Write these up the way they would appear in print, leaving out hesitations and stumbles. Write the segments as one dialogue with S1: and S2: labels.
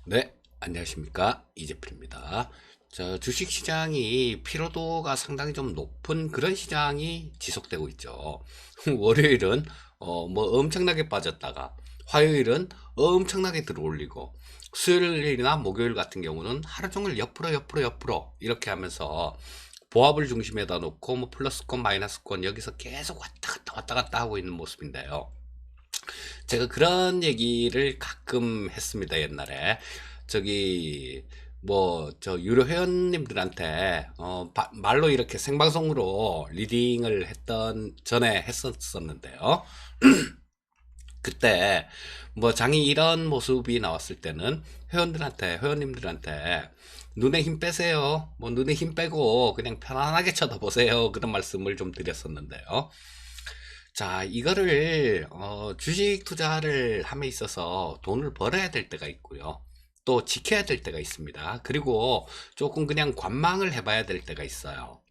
S1: 네, 안녕하십니까. 이재필입니다. 주식시장이 피로도가 상당히 좀 높은 그런 시장이 지속되고 있죠. 월요일은 뭐 엄청나게 빠졌다가 화요일은 엄청나게 들어올리고 수요일이나 목요일 같은 경우는 하루 종일 옆으로 이렇게 하면서 보합을 중심에다 놓고 뭐 플러스권 마이너스권 여기서 계속 왔다 갔다 하고 있는 모습인데요. 제가 그런 얘기를 가끔 했습니다, 옛날에. 저기, 저, 유료 회원님들한테, 말로 이렇게 생방송으로 리딩을 전에 했었었는데요. 그때, 장이 이런 모습이 나왔을 때는 회원님들한테, 눈에 힘 빼세요. 눈에 힘 빼고 그냥 편안하게 쳐다보세요. 그런 말씀을 좀 드렸었는데요. 자, 이거를 주식 투자를 함에 있어서 돈을 벌어야 될 때가 있고요. 또 지켜야 될 때가 있습니다. 그리고 조금 그냥 관망을 해봐야 될 때가 있어요.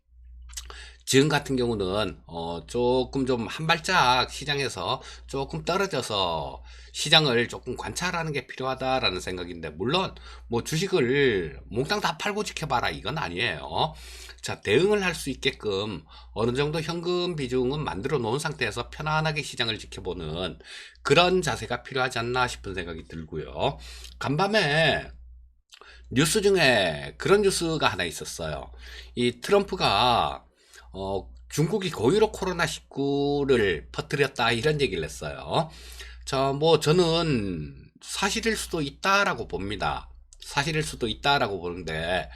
S1: 지금 같은 경우는 조금 좀 한 발짝 시장에서 조금 떨어져서 시장을 조금 관찰하는 게 필요하다라는 생각인데, 물론 뭐 주식을 몽땅 다 팔고 지켜봐라 이건 아니에요. 자, 대응을 할 수 있게끔 어느 정도 현금 비중은 만들어 놓은 상태에서 편안하게 시장을 지켜보는 그런 자세가 필요하지 않나 싶은 생각이 들고요. 간밤에 뉴스 중에 그런 뉴스가 하나 있었어요. 이 트럼프가 중국이 고의로 코로나19를 퍼뜨렸다 이런 얘기를 했어요. 저는 사실일 수도 있다라고 봅니다. 사실일 수도 있다라고 보는데,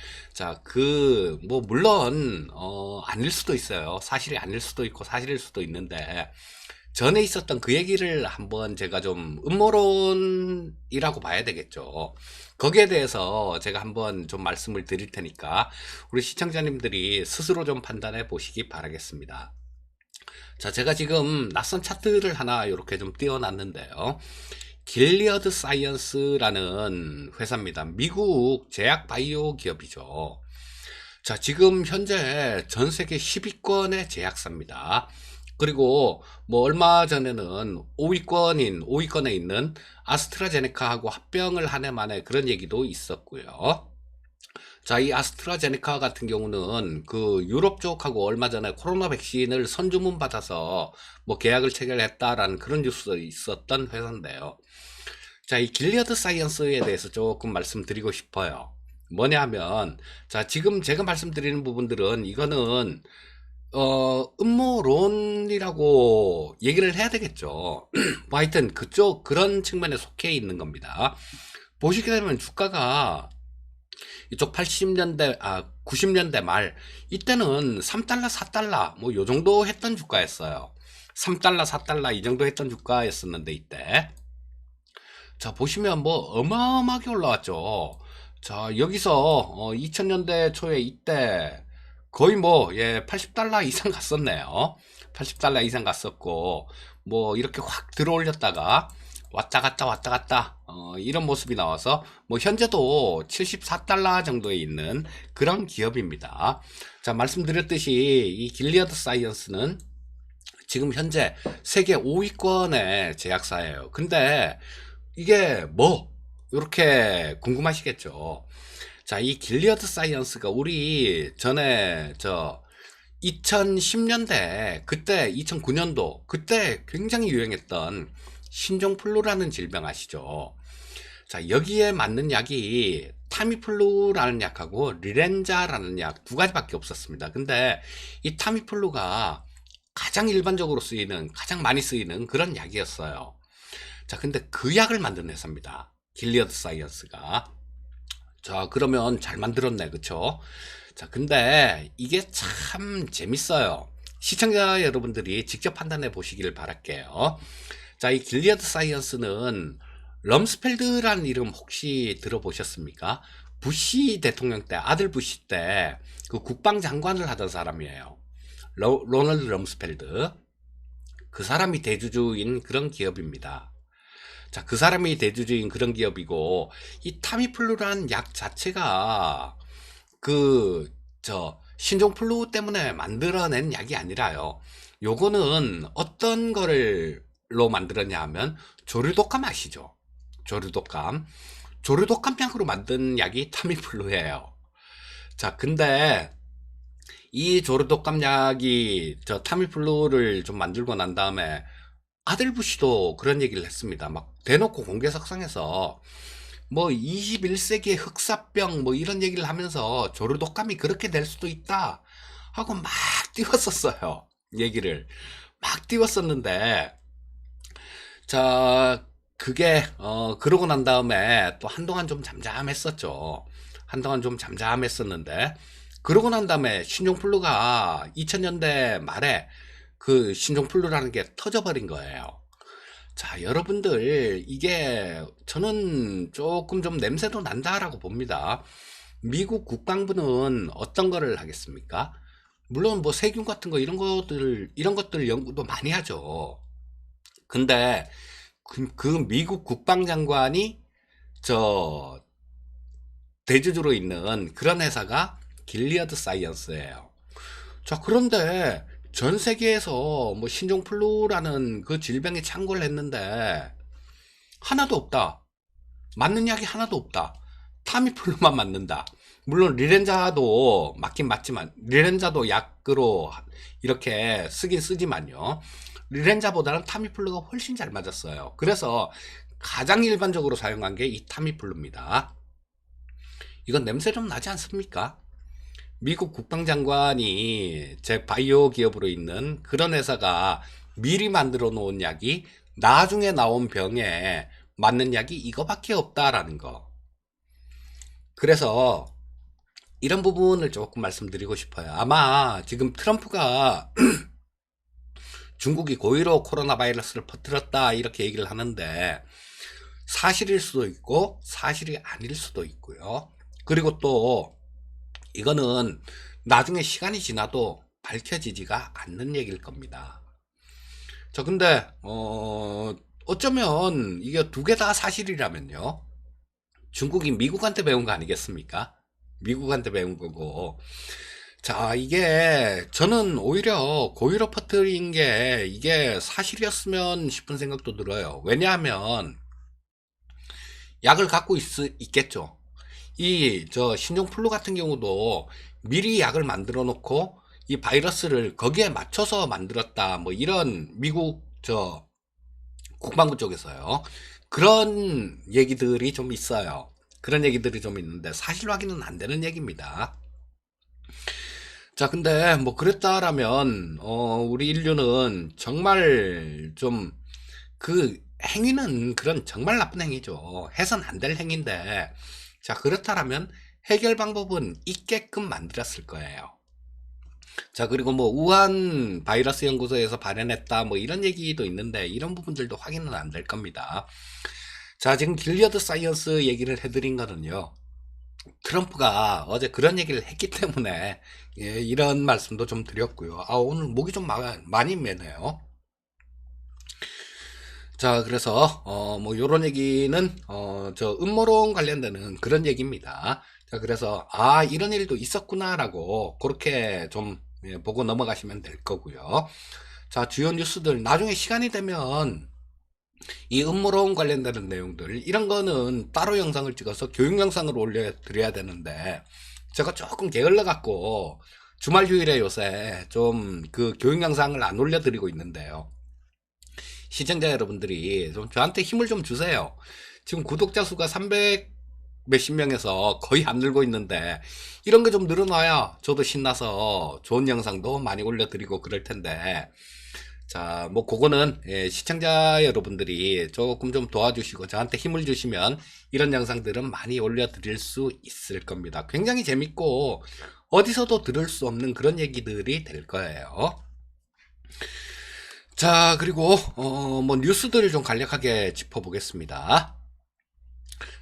S1: 물론, 아닐 수도 있어요. 사실이 아닐 수도 있고 사실일 수도 있는데, 전에 있었던 그 얘기를 한번 제가 좀 음모론이라고 봐야 되겠죠. 거기에 대해서 제가 한번 좀 말씀을 드릴 테니까 우리 시청자님들이 스스로 좀 판단해 보시기 바라겠습니다. 자, 제가 지금 낯선 차트를 하나 이렇게 좀 띄워놨는데요. 길리어드 사이언스라는 회사입니다. 미국 제약 바이오 기업이죠. 자, 지금 현재 전 세계 10위권의 제약사입니다. 그리고 뭐 얼마 전에는 5위권에 있는 아스트라제네카하고 합병을 한 해 만에 그런 얘기도 있었고요. 자, 이 아스트라제네카 같은 경우는 그 유럽 쪽하고 얼마 전에 코로나 백신을 선주문 받아서 뭐 계약을 체결했다라는 그런 뉴스가 있었던 회사인데요. 자, 이 길리어드 사이언스에 대해서 조금 말씀드리고 싶어요. 뭐냐 하면, 자, 지금 제가 말씀드리는 부분들은 이거는 음모론이라고 얘기를 해야 되겠죠. 뭐 하여튼 그런 측면에 속해 있는 겁니다. 보시게 되면 주가가 이쪽 80년대, 90년대 말, 이때는 3달러, 4달러, 뭐 요 정도 했던 주가였어요. 3달러, 4달러 이 정도 했던 주가였었는데, 이때. 자, 보시면 뭐 어마어마하게 올라왔죠. 자, 여기서 2000년대 초에 이때 거의 80달러 이상 갔었네요. 80달러 이상 갔었고, 뭐 이렇게 확 들어 올렸다가 왔다 갔다 이런 모습이 나와서 뭐 현재도 74달러 정도에 있는 그런 기업입니다. 자, 말씀드렸듯이 이 길리어드 사이언스는 지금 현재 세계 5위권의 제약사예요. 근데 이게 이렇게 궁금하시겠죠. 자, 이 길리어드 사이언스가 우리 전에 2010년대, 그때 2009년도, 그때 굉장히 유행했던 신종플루라는 질병 아시죠? 자, 여기에 맞는 약이 타미플루라는 약하고 리렌자라는 약 두 가지밖에 없었습니다. 근데 이 타미플루가 가장 많이 쓰이는 그런 약이었어요. 자, 근데 그 약을 만든 회사입니다. 길리어드 사이언스가. 자, 그러면 잘 만들었네, 그쵸? 자, 근데 이게 참 재밌어요. 시청자 여러분들이 직접 판단해 보시기를 바랄게요. 자, 이 길리어드 사이언스는 럼스펠드라는 이름 혹시 들어보셨습니까? 부시 대통령 때, 아들 부시 때 그 국방장관을 하던 사람이에요. 로널드 럼스펠드. 그 사람이 대주주인 그런 기업입니다. 자, 그 사람이 대주주인 그런 기업이고, 이 타미플루라는 약 자체가 신종플루 때문에 만들어낸 약이 아니라요. 요거는 어떤 거를로 만들었냐 하면 조류독감 아시죠? 조류독감. 조류독감약으로 만든 약이 타미플루예요. 자, 근데 이 조류독감약이 저 타미플루를 좀 만들고 난 다음에 아들부시도 그런 얘기를 했습니다. 막 대놓고 공개석상에서 뭐 21세기의 흑사병 뭐 이런 얘기를 하면서 조류독감이 그렇게 될 수도 있다 하고 막 띄웠었어요. 얘기를 막 띄웠었는데, 자, 그게 그러고 난 다음에 또 한동안 좀 잠잠했었죠. 한동안 좀 잠잠했었는데, 그러고 난 다음에 신종플루가 2000년대 말에 그 신종플루라는 게 터져버린 거예요. 자, 여러분들, 이게 저는 조금 좀 냄새도 난다라고 봅니다. 미국 국방부는 어떤 거를 하겠습니까? 물론 뭐 세균 같은 거 이런 것들 연구도 많이 하죠. 근데 그 미국 국방장관이 저 대주주로 있는 그런 회사가 길리어드 사이언스예요. 자, 그런데 전 세계에서 뭐 신종플루라는 그 질병에 창궐을 했는데 하나도 없다. 맞는 약이 하나도 없다. 타미플루만 맞는다. 물론 리렌자도 맞긴 맞지만 리렌자도 약으로 이렇게 쓰긴 쓰지만요. 리렌자보다는 타미플루가 훨씬 잘 맞았어요. 그래서 가장 일반적으로 사용한 게 이 타미플루입니다. 이건 냄새 좀 나지 않습니까? 미국 국방장관이 제 바이오 기업으로 있는 그런 회사가 미리 만들어 놓은 약이 나중에 나온 병에 맞는 약이 이거밖에 없다라는 거. 그래서 이런 부분을 조금 말씀드리고 싶어요. 아마 지금 트럼프가 중국이 고의로 코로나 바이러스를 퍼뜨렸다 이렇게 얘기를 하는데 사실일 수도 있고 사실이 아닐 수도 있고요. 그리고 또 이거는 나중에 시간이 지나도 밝혀지지가 않는 얘기일 겁니다. 저 근데 어쩌면 이게 두 개 다 사실이라면요. 중국이 미국한테 배운 거 아니겠습니까? 미국한테 배운 거고. 자, 이게 저는 오히려 고의로 퍼뜨린 게 이게 사실이었으면 싶은 생각도 들어요. 왜냐하면 약을 갖고 있겠죠. 이 저 신종플루 같은 경우도 미리 약을 만들어 놓고 이 바이러스를 거기에 맞춰서 만들었다 뭐 이런 미국 저 국방부 쪽에서요. 그런 얘기들이 좀 있어요. 그런 얘기들이 좀 있는데 사실 확인은 안 되는 얘기입니다. 자, 근데 뭐 그랬다라면 우리 인류는 정말 좀 그 행위는 그런 정말 나쁜 행위죠. 해선 안 될 행위인데, 자, 그렇다라면 해결 방법은 있게끔 만들었을 거예요. 자, 그리고 뭐 우한 바이러스 연구소에서 발현했다 뭐 이런 얘기도 있는데 이런 부분들도 확인은 안 될 겁니다. 자, 지금 길리어드 사이언스 얘기를 해드린 거는요. 트럼프가 어제 그런 얘기를 했기 때문에 예, 이런 말씀도 좀 드렸고요. 아, 오늘 목이 좀 많이 메네요. 자, 그래서 뭐 요런 얘기는 저 음모론 관련되는 그런 얘기입니다. 자, 그래서 아, 이런 일도 있었구나라고 그렇게 좀 예, 보고 넘어가시면 될 거고요. 자, 주요 뉴스들 나중에 시간이 되면 이 음모론 관련되는 내용들 이런 거는 따로 영상을 찍어서 교육 영상을 올려드려야 되는데 제가 조금 게을러 갖고 주말 휴일에 요새 좀 그 교육 영상을 안 올려드리고 있는데요. 시청자 여러분들이 좀 저한테 힘을 좀 주세요. 지금 구독자 수가 300 몇십 명에서 거의 안 늘고 있는데 이런 게 좀 늘어나야 저도 신나서 좋은 영상도 많이 올려드리고 그럴 텐데 자, 뭐 그거는 예, 시청자 여러분들이 조금 좀 도와주시고 저한테 힘을 주시면 이런 영상들은 많이 올려드릴 수 있을 겁니다. 굉장히 재밌고 어디서도 들을 수 없는 그런 얘기들이 될 거예요. 자, 그리고 뭐 뉴스들을 좀 간략하게 짚어보겠습니다.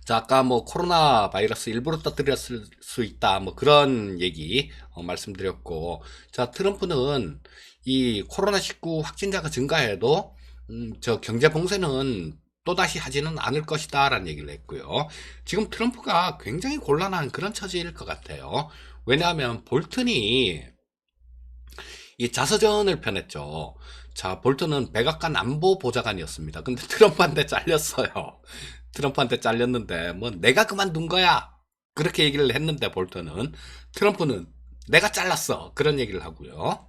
S1: 자, 아까 뭐 코로나 바이러스 일부러 터뜨렸을 수 있다 뭐 그런 얘기 말씀드렸고, 자, 트럼프는 이 코로나19 확진자가 증가해도 저 경제 봉쇄는 또다시 하지는 않을 것이다 라는 얘기를 했고요. 지금 트럼프가 굉장히 곤란한 그런 처지일 것 같아요. 왜냐하면 볼튼이 이 자서전을 펴냈죠. 자, 볼턴은 백악관 안보 보좌관이었습니다. 근데 트럼프한테 잘렸어요. 트럼프한테 잘렸는데 뭐 내가 그만둔 거야 그렇게 얘기를 했는데, 볼턴은, 트럼프는 내가 잘랐어 그런 얘기를 하고요.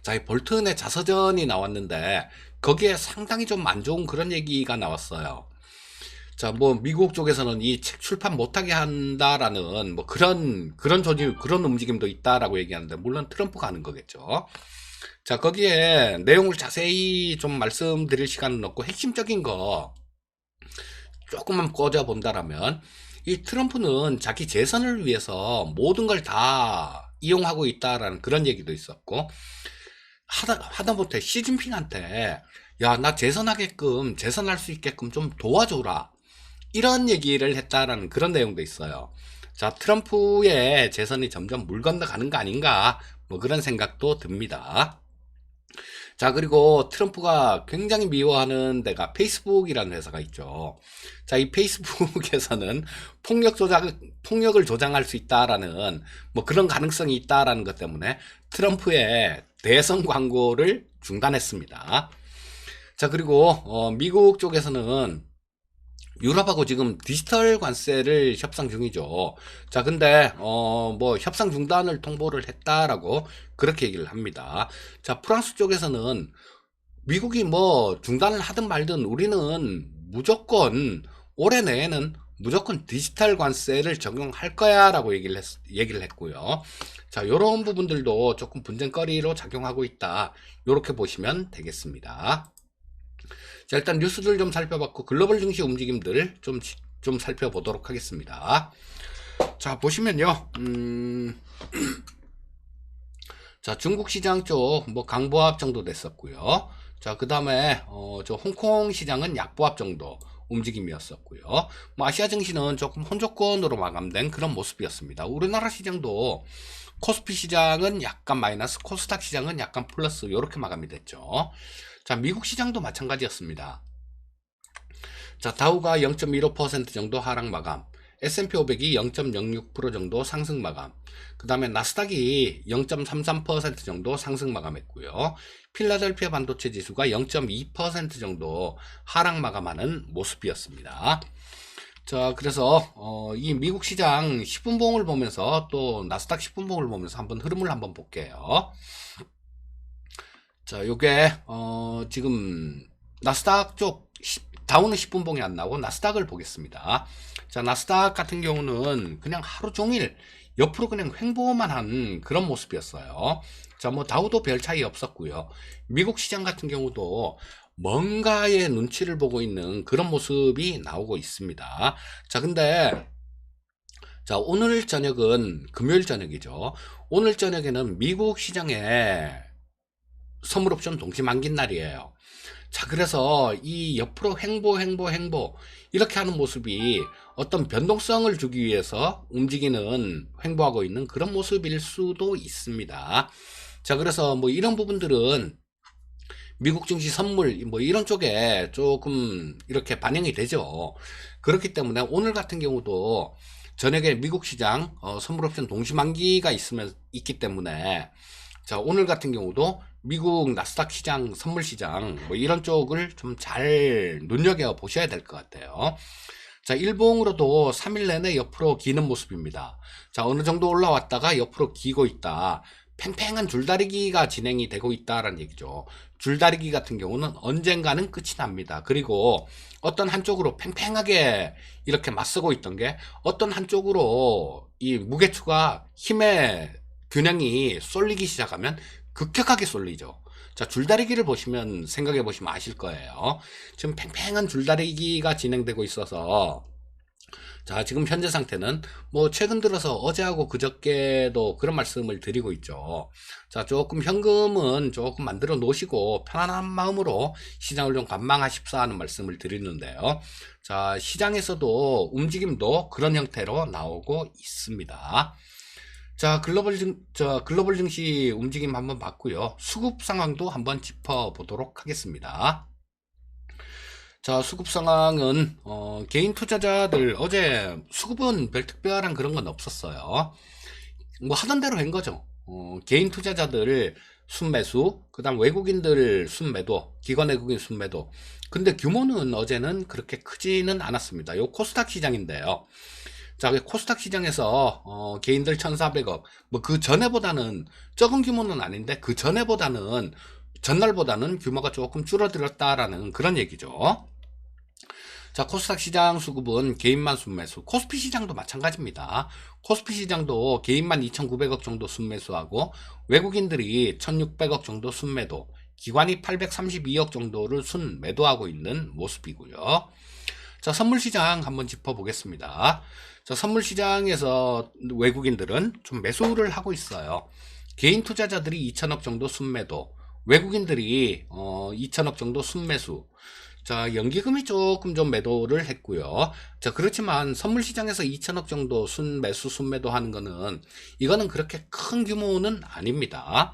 S1: 자, 이 볼턴의 자서전이 나왔는데 거기에 상당히 좀 안 좋은 그런 얘기가 나왔어요. 자, 뭐 미국 쪽에서는 이 책 출판 못하게 한다라는 뭐 그런 조짐, 그런 움직임도 있다라고 얘기하는데, 물론 트럼프가 하는 거겠죠. 자, 거기에 내용을 자세히 좀 말씀드릴 시간은 없고 핵심적인 거 조금만 꽂아 본다라면, 이 트럼프는 자기 재선을 위해서 모든 걸 다 이용하고 있다라는 그런 얘기도 있었고, 하다못해 시진핑한테 야, 나 재선할 수 있게끔 좀 도와줘라 이런 얘기를 했다라는 그런 내용도 있어요. 자, 트럼프의 재선이 점점 물 건너가는 거 아닌가, 뭐 그런 생각도 듭니다. 자, 그리고 트럼프가 굉장히 미워하는 데가 페이스북이라는 회사가 있죠. 자, 이 페이스북에서는 폭력을 조장할 수 있다라는 뭐 그런 가능성이 있다라는 것 때문에 트럼프의 대선 광고를 중단했습니다. 자, 그리고 미국 쪽에서는 유럽하고 지금 디지털 관세를 협상 중이죠. 자, 근데 뭐 협상 중단을 통보를 했다라고 그렇게 얘기를 합니다. 자, 프랑스 쪽에서는 미국이 뭐 중단을 하든 말든 우리는 무조건 올해 내에는 무조건 디지털 관세를 적용할 거야라고 얘기를 했고요. 자, 요런 부분들도 조금 분쟁거리로 작용하고 있다, 요렇게 보시면 되겠습니다. 자, 일단 뉴스들 좀 살펴봤고 글로벌 증시 움직임들 좀 살펴보도록 하겠습니다. 자, 보시면요, 자, 중국 시장 쪽 뭐 강보합 정도 됐었고요. 자, 그 다음에 저 홍콩 시장은 약보합 정도 움직임이었었고요. 뭐 아시아 증시는 조금 혼조권으로 마감된 그런 모습이었습니다. 우리나라 시장도 코스피 시장은 약간 마이너스, 코스닥 시장은 약간 플러스, 이렇게 마감이 됐죠. 자, 미국 시장도 마찬가지였습니다. 자, 다우가 0.15% 정도 하락 마감, S&P 500이 0.06% 정도 상승 마감, 그 다음에 나스닥이 0.33% 정도 상승 마감했고요. 필라델피아 반도체 지수가 0.2% 정도 하락 마감하는 모습이었습니다. 자, 그래서 이 미국 시장 10분봉을 보면서 또 나스닥 10분봉을 보면서 한번 흐름을 한번 볼게요. 자, 요게 지금 나스닥 쪽 다우는 10분봉이 안 나오고 나스닥을 보겠습니다. 자, 나스닥 같은 경우는 그냥 하루 종일 옆으로 그냥 횡보만 한 그런 모습이었어요. 자, 뭐 다우도 별 차이 없었고요. 미국 시장 같은 경우도 뭔가의 눈치를 보고 있는 그런 모습이 나오고 있습니다. 자, 근데 자, 오늘 저녁은 금요일 저녁이죠. 오늘 저녁에는 미국 시장에 선물옵션 동시 만기 날이에요. 자, 그래서 이 옆으로 횡보 이렇게 하는 모습이 어떤 변동성을 주기 위해서 움직이는, 횡보하고 있는 그런 모습일 수도 있습니다. 자, 그래서 뭐 이런 부분들은 미국 증시 선물 뭐 이런 쪽에 조금 이렇게 반영이 되죠. 그렇기 때문에 오늘 같은 경우도 저녁에 미국 시장 선물옵션 동시 만기가 있기 때문에, 자, 오늘 같은 경우도 미국 나스닥 시장, 선물 시장 뭐 이런 쪽을 좀 잘 눈여겨 보셔야 될 것 같아요. 자, 일봉으로도 3일 내내 옆으로 기는 모습입니다. 자, 어느 정도 올라왔다가 옆으로 기고 있다. 팽팽한 줄다리기가 진행이 되고 있다라는 얘기죠. 줄다리기 같은 경우는 언젠가는 끝이 납니다. 그리고 어떤 한쪽으로 팽팽하게 이렇게 맞서고 있던 게 어떤 한쪽으로 이 무게추가 힘의 균형이 쏠리기 시작하면 급격하게 쏠리죠. 자, 줄다리기를 생각해 보시면 아실 거예요. 지금 팽팽한 줄다리기가 진행되고 있어서, 자, 지금 현재 상태는 뭐 최근 들어서 어제하고 그저께도 그런 말씀을 드리고 있죠. 자, 조금 현금은 조금 만들어 놓으시고 편안한 마음으로 시장을 좀 관망하십사 하는 말씀을 드리는데요. 자, 시장에서도 움직임도 그런 형태로 나오고 있습니다. 자, 글로벌 증시 움직임 한번 봤고요. 수급 상황도 한번 짚어보도록 하겠습니다. 자, 수급 상황은 개인 투자자들 어제 수급은 별 특별한 그런 건 없었어요. 뭐 하던 대로 한 거죠. 개인 투자자들 순매수, 그 다음 외국인들 순매도, 기관 외국인 순매도, 근데 규모는 어제는 그렇게 크지는 않았습니다. 요 코스닥 시장인데요. 자, 코스닥 시장에서 개인들 1,400억, 뭐 그 전에보다는 적은 규모는 아닌데 그 전에보다는 전날보다는 규모가 조금 줄어들었다라는 그런 얘기죠. 자, 코스닥 시장 수급은 개인만 순매수, 코스피 시장도 마찬가지입니다. 코스피 시장도 개인만 2,900억 정도 순매수하고 외국인들이 1,600억 정도 순매도, 기관이 832억 정도를 순매도하고 있는 모습이고요. 자, 선물시장 한번 짚어보겠습니다. 자, 선물시장에서 외국인들은 좀 매수를 하고 있어요. 개인 투자자들이 2천억 정도 순매도, 외국인들이 2천억 정도 순매수. 자, 연기금이 조금 좀 매도를 했고요. 자, 그렇지만 선물시장에서 2천억 정도 순매수 순매도 하는 거는 이거는 그렇게 큰 규모는 아닙니다.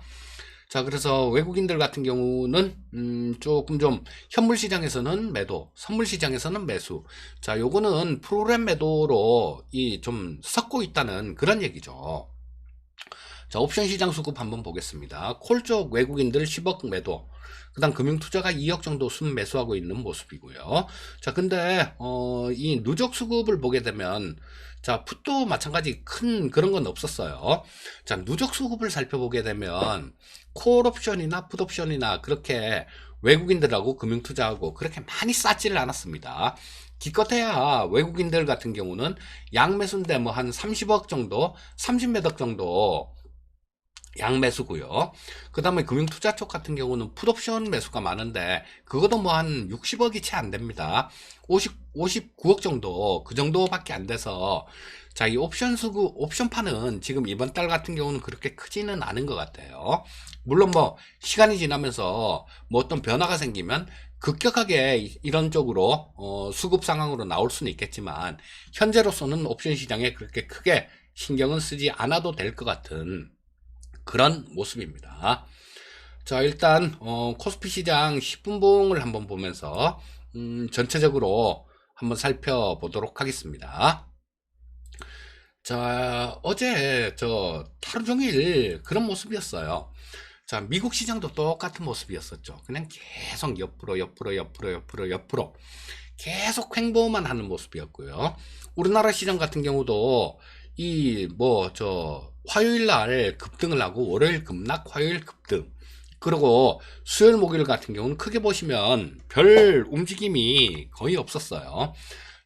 S1: 자, 그래서 외국인들 같은 경우는 조금 좀 현물시장에서는 매도, 선물시장에서는 매수. 자, 요거는 프로그램 매도로 좀 섞고 있다는 그런 얘기죠. 자, 옵션 시장 수급 한번 보겠습니다. 콜 쪽 외국인들 10억 매도, 그 다음 금융투자가 2억 정도 순매수하고 있는 모습이고요. 자, 근데 이 누적 수급을 보게 되면, 자, 풋도 마찬가지 큰 그런 건 없었어요. 자, 누적 수급을 살펴보게 되면 콜 옵션이나 풋 옵션이나 그렇게 외국인들하고 금융투자하고 그렇게 많이 쌓지를 않았습니다. 기껏해야 외국인들 같은 경우는 양매수인데 뭐 한 30억 정도, 30매덕 정도 양매수고요. 그 다음에 금융투자 쪽 같은 경우는 풋옵션 매수가 많은데 그것도 뭐 한 60억이 채 안 됩니다. 59억 정도, 그 정도밖에 안 돼서, 자, 이 옵션 수급, 옵션판은 지금 이번 달 같은 경우는 그렇게 크지는 않은 것 같아요. 물론 뭐 시간이 지나면서 뭐 어떤 변화가 생기면 급격하게 이런 쪽으로 수급 상황으로 나올 수는 있겠지만 현재로서는 옵션 시장에 그렇게 크게 신경은 쓰지 않아도 될 것 같은 그런 모습입니다. 자, 일단 코스피 시장 10분봉을 한번 보면서 전체적으로 한번 살펴보도록 하겠습니다. 자, 어제 하루 종일 그런 모습이었어요. 자, 미국 시장도 똑같은 모습이었었죠. 그냥 계속 옆으로 계속 횡보만 하는 모습이었고요. 우리나라 시장 같은 경우도 화요일 날 급등을 하고 월요일 급락, 화요일 급등. 그리고 수요일 목요일 같은 경우는 크게 보시면 별 움직임이 거의 없었어요.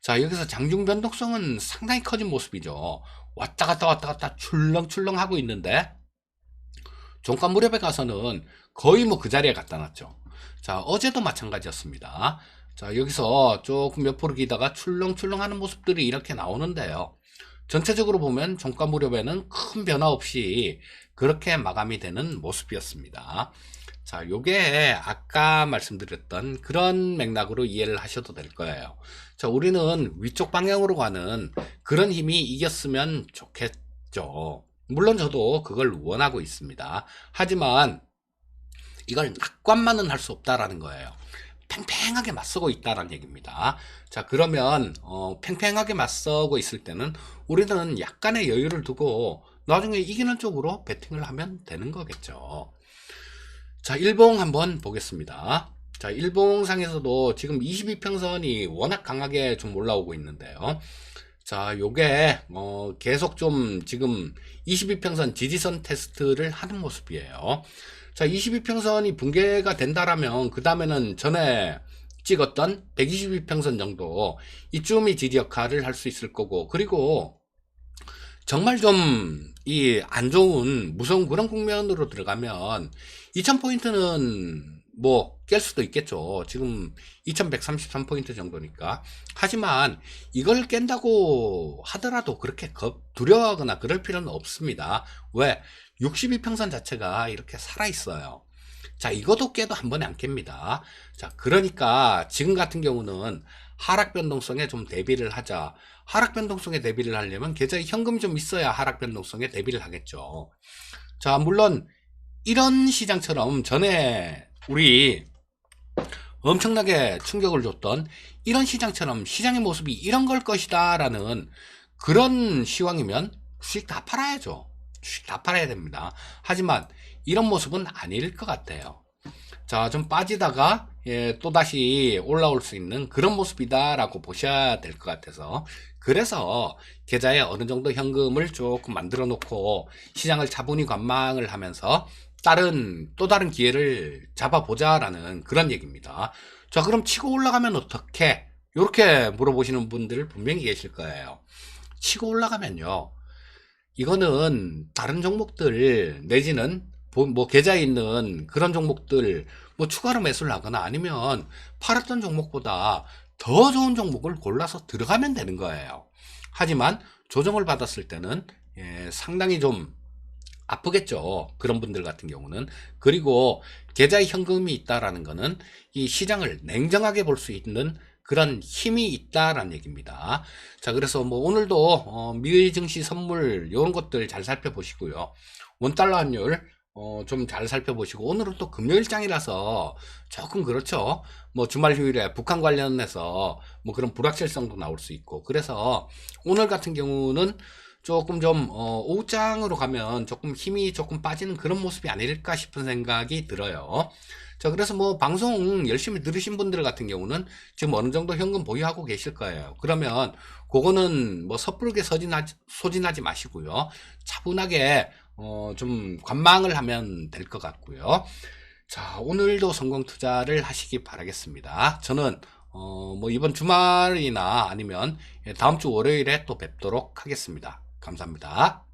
S1: 자, 여기서 장중 변동성은 상당히 커진 모습이죠. 왔다 갔다 출렁출렁 하고 있는데 종가 무렵에 가서는 거의 뭐 그 자리에 갖다 놨죠. 자, 어제도 마찬가지였습니다. 자, 여기서 조금 몇 프로 기다가 출렁출렁 하는 모습들이 이렇게 나오는데요. 전체적으로 보면 종가 무렵에는 큰 변화 없이 그렇게 마감이 되는 모습이었습니다. 자, 요게 아까 말씀드렸던 그런 맥락으로 이해를 하셔도 될 거예요. 자, 우리는 위쪽 방향으로 가는 그런 힘이 이겼으면 좋겠죠. 물론 저도 그걸 원하고 있습니다. 하지만 이걸 낙관만은 할 수 없다라는 거예요. 팽팽하게 맞서고 있다라는 얘기입니다. 자, 그러면 팽팽하게 맞서고 있을 때는 우리는 약간의 여유를 두고 나중에 이기는 쪽으로 배팅을 하면 되는 거겠죠. 자, 일봉 한번 보겠습니다. 자, 일봉상에서도 지금 22평선이 워낙 강하게 좀 올라오고 있는데요. 자, 요게 계속 좀 지금 22평선 지지선 테스트를 하는 모습이에요. 자, 22평선이 붕괴가 된다라면 그 다음에는 전에 찍었던 122평선 정도 이쯤이 지지 역할을 할 수 있을 거고, 그리고 정말 좀 안 좋은 무서운 그런 국면으로 들어가면 2000포인트는 뭐 깰 수도 있겠죠. 지금 2133포인트 정도니까. 하지만 이걸 깬다고 하더라도 그렇게 두려워하거나 그럴 필요는 없습니다. 왜? 62평선 자체가 이렇게 살아있어요. 자, 이것도 깨도 한 번에 안 깹니다. 자, 그러니까 지금 같은 경우는 하락 변동성에 좀 대비를 하자. 하락 변동성에 대비를 하려면 계좌에 현금이 좀 있어야 하락 변동성에 대비를 하겠죠. 자, 물론 이런 시장처럼 전에 우리 엄청나게 충격을 줬던 이런 시장처럼 시장의 모습이 이런 걸 것이다 라는 그런 시황이면 주식 다 팔아야죠. 주식 다 팔아야 됩니다. 하지만 이런 모습은 아닐 것 같아요. 자, 좀 빠지다가 또다시 올라올 수 있는 그런 모습이다라고 보셔야 될 것 같아서, 그래서 계좌에 어느 정도 현금을 조금 만들어 놓고 시장을 차분히 관망을 하면서 또 다른 기회를 잡아보자라는 그런 얘기입니다. 자, 그럼 치고 올라가면 어떻게? 이렇게 물어보시는 분들 분명히 계실 거예요. 치고 올라가면요, 이거는 다른 종목들 내지는 뭐 계좌에 있는 그런 종목들 뭐 추가로 매수를 하거나 아니면 팔았던 종목보다 더 좋은 종목을 골라서 들어가면 되는 거예요. 하지만 조정을 받았을 때는 상당히 좀 아프겠죠. 그런 분들 같은 경우는. 그리고 계좌에 현금이 있다라는 거는 이 시장을 냉정하게 볼 수 있는 그런 힘이 있다라는 얘기입니다. 자, 그래서 뭐 오늘도 미의 증시 선물 이런 것들 잘 살펴보시고요. 원달러 환율 좀 잘 살펴보시고, 오늘은 또 금요일장이라서 조금 그렇죠. 뭐 주말 휴일에 북한 관련해서 뭐 그런 불확실성도 나올 수 있고, 그래서 오늘 같은 경우는 조금 좀 오후장으로 가면 조금 힘이 조금 빠지는 그런 모습이 아닐까 싶은 생각이 들어요. 자, 그래서 뭐 방송 열심히 들으신 분들 같은 경우는 지금 어느 정도 현금 보유하고 계실 거예요. 그러면 그거는 뭐 섣부르게 소진하지 마시고요. 차분하게 좀 관망을 하면 될 것 같고요. 자, 오늘도 성공 투자를 하시기 바라겠습니다. 저는 뭐 이번 주말이나 아니면 다음 주 월요일에 또 뵙도록 하겠습니다. 감사합니다.